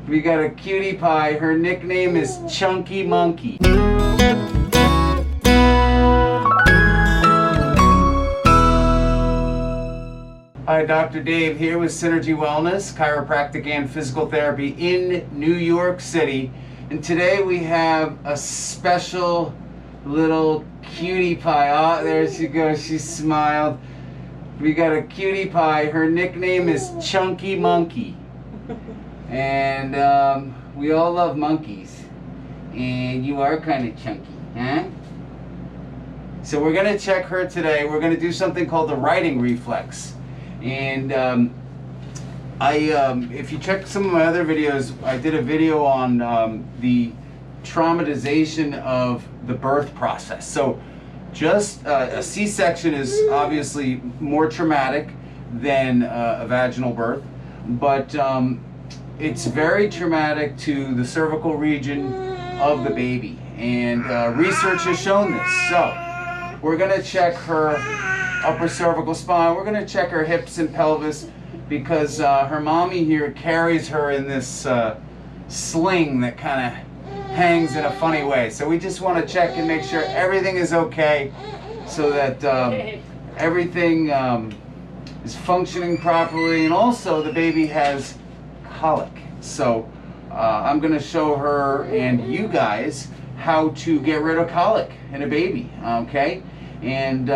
We got a cutie pie. Her nickname is Chunky Monkey. Hi, Dr. Dave here with Synergy Wellness, Chiropractic and Physical Therapy in New York City. And today we have a special little cutie pie. Oh, there she goes. She smiled. We got a cutie pie. Her nickname is Chunky Monkey. And we all love monkeys. And you are kind of chunky, huh? So we're going to check her today. We're going to do something called the riding reflex. And if you check some of my other videos, I did a video on the traumatization of the birth process. So just a C-section is obviously more traumatic than a vaginal birth, but it's very traumatic to the cervical region of the baby. And research has shown this. So we're going to check her upper cervical spine. We're going to check her hips and pelvis because her mommy here carries her in this sling that kind of hangs in a funny way. So we just want to check and make sure everything is okay so that everything is functioning properly, and also the baby has colic. So I'm going to show her and you guys how to get rid of colic in a baby, okay? And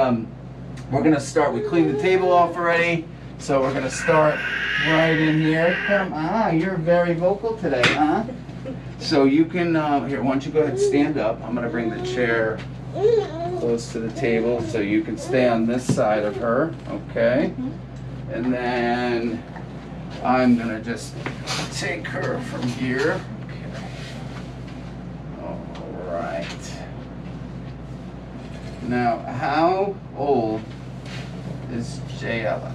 we're going to start. We cleaned the table off already, so we're going to start right in here. Come on, you're very vocal today, huh? So you can, here, why don't you go ahead and stand up. I'm going to bring the chair close to the table so you can stay on this side of her, okay? And then I'm going to just take her from here. Okay. All right. Now, how old is Jayla?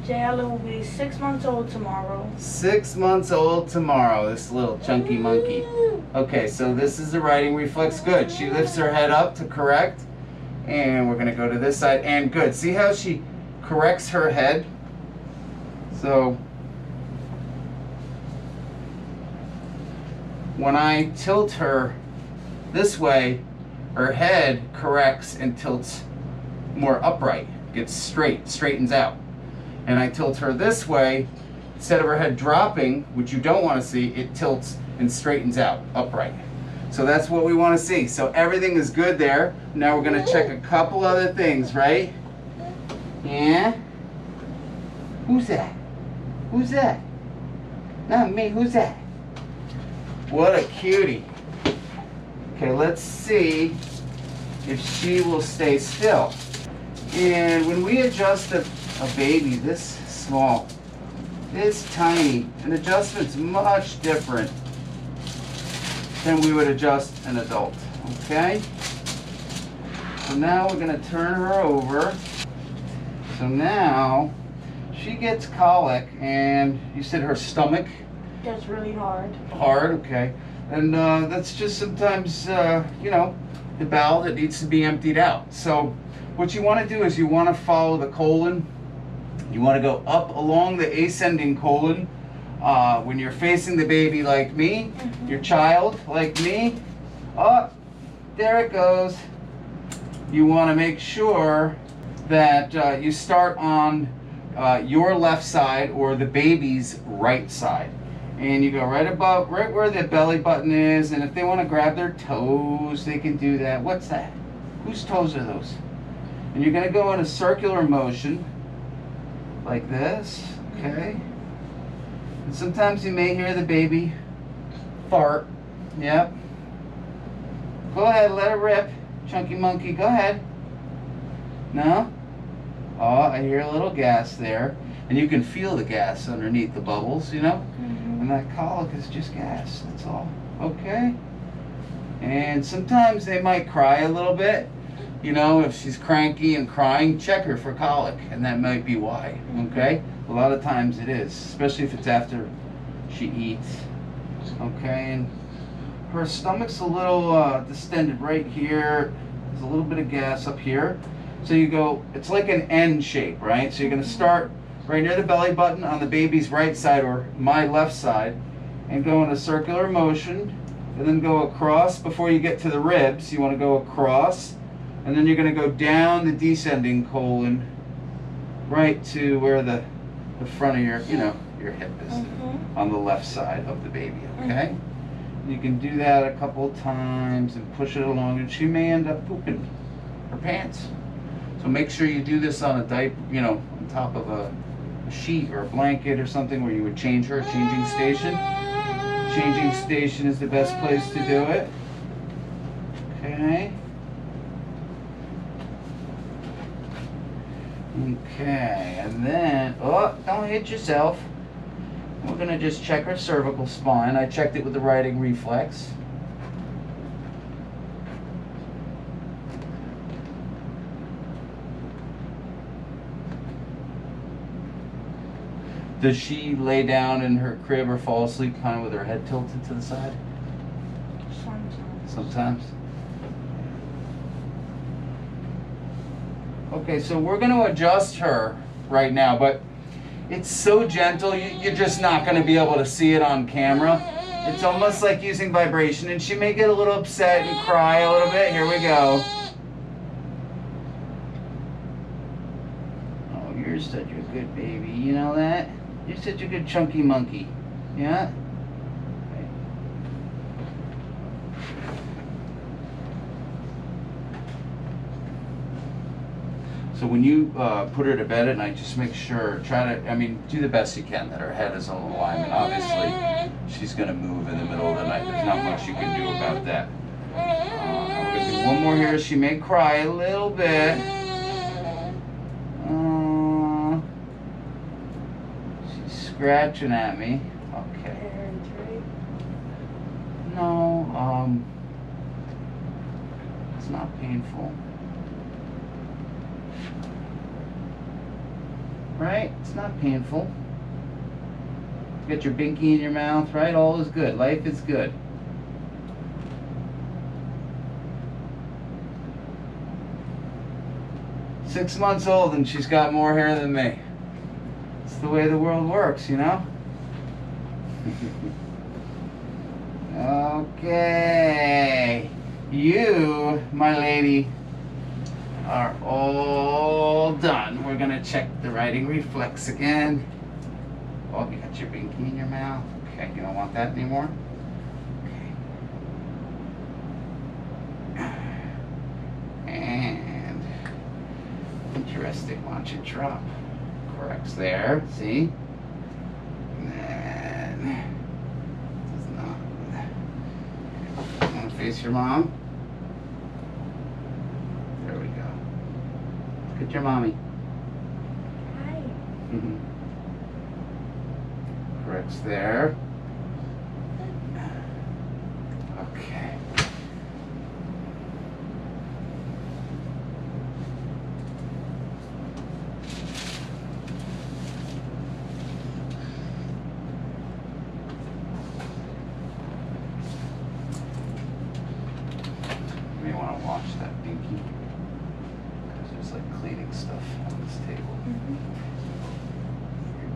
Jayla will be 6 months old tomorrow. 6 months old tomorrow, this little chunky monkey. Okay, so this is the riding reflex. Good. She lifts her head up to correct. And we're going to go to this side. And good. See how she corrects her head? So when I tilt her this way, her head corrects and tilts more upright, gets straight, straightens out. And I tilt her this way, instead of her head dropping, which you don't want to see, it tilts and straightens out, upright. So that's what we want to see. So everything is good there. Now we're going to check a couple other things, right? Yeah? Who's that? Who's that? Not me, who's that? What a cutie. Okay, let's see if she will stay still. And when we adjust a baby this small, this tiny, an adjustment's much different than we would adjust an adult, okay? So now we're gonna turn her over. So now she gets colic, and you said her stomach? That's really hard. Hard, okay. And that's just sometimes, you know, the bowel that needs to be emptied out. So what you want to do is you want to follow the colon. You want to go up along the ascending colon. When you're facing the baby like me, your child like me, oh, there it goes. You want to make sure that you start on your left side or the baby's right side. And you go right above, right where the belly button is, and if they want to grab their toes, they can do that. What's that? Whose toes are those? And you're going to go in a circular motion, like this, okay? And sometimes you may hear the baby fart. Yep. Go ahead, let it rip. Chunky monkey, go ahead. No? Oh, I hear a little gas there. And you can feel the gas underneath the bubbles, you know? And that colic is just gas, that's all. Okay? And sometimes they might cry a little bit. You know, if she's cranky and crying, check her for colic, and that might be why, okay? A lot of times it is, especially if it's after she eats. Okay, and her stomach's a little distended right here. There's a little bit of gas up here. So you go, it's like an N shape, right? So you're gonna start right near the belly button on the baby's right side or my left side, and go in a circular motion, and then go across before you get to the ribs. You want to go across, and then you're going to go down the descending colon right to where the front of your, your hip is on the left side of the baby, okay? You can do that a couple times and push it along, and she may end up pooping her pants. So make sure you do this on a diaper, on top of a sheet or a blanket or something where you would change her, changing station. Changing station is the best place to do it. Okay. Okay, and then, don't hit yourself. We're going to just check her cervical spine. I checked it with the riding reflex. Does she lay down in her crib or fall asleep kind of with her head tilted to the side? Sometimes. Okay, so we're going to adjust her right now, but it's so gentle, you're just not going to be able to see it on camera. It's almost like using vibration, and she may get a little upset and cry a little bit. Here we go. Oh, you're such a good baby. You know that? You're such a good chunky monkey. Yeah? So when you put her to bed at night, just make sure, do the best you can that her head is in alignment. Obviously, she's going to move in the middle of the night. There's not much you can do about that. I'm going to do one more here. She may cry a little bit. She's scratching at me. Okay. No, it's not painful. Right? It's not painful. You got your binky in your mouth, right? All is good. Life is good. Six months old and she's got more hair than me. It's the way the world works, Okay. You, my lady, are all done. We're gonna check the riding reflex again. Oh, you got your binky in your mouth. Okay, you don't want that anymore? Okay. And interesting, watch it drop. Corrects there, see? And then does not. Wanna face your mom? Look at your mommy. Hi. Corrects there. Okay. You may want to wash that binky. There's like cleaning stuff on this table. You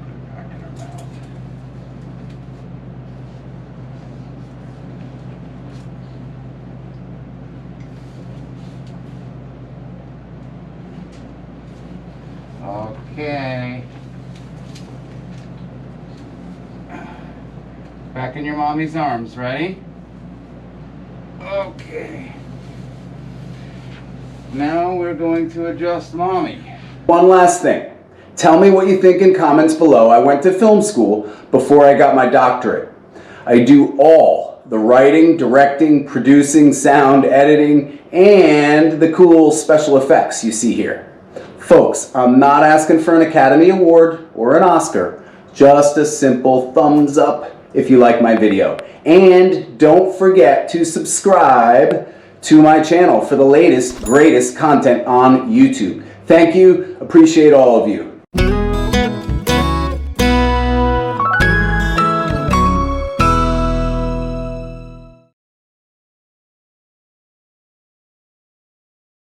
put it back in her mouth. Okay. Back in your mommy's arms. Ready? Okay. Now we're going to adjust mommy. One last thing. Tell me what you think in comments below. I went to film school before I got my doctorate. I do all the writing, directing, producing, sound, editing, and the cool special effects you see here. Folks, I'm not asking for an Academy Award or an Oscar. Just a simple thumbs up if you like my video. And don't forget to subscribe to my channel for the latest, greatest content on YouTube. Thank you. Appreciate all of you.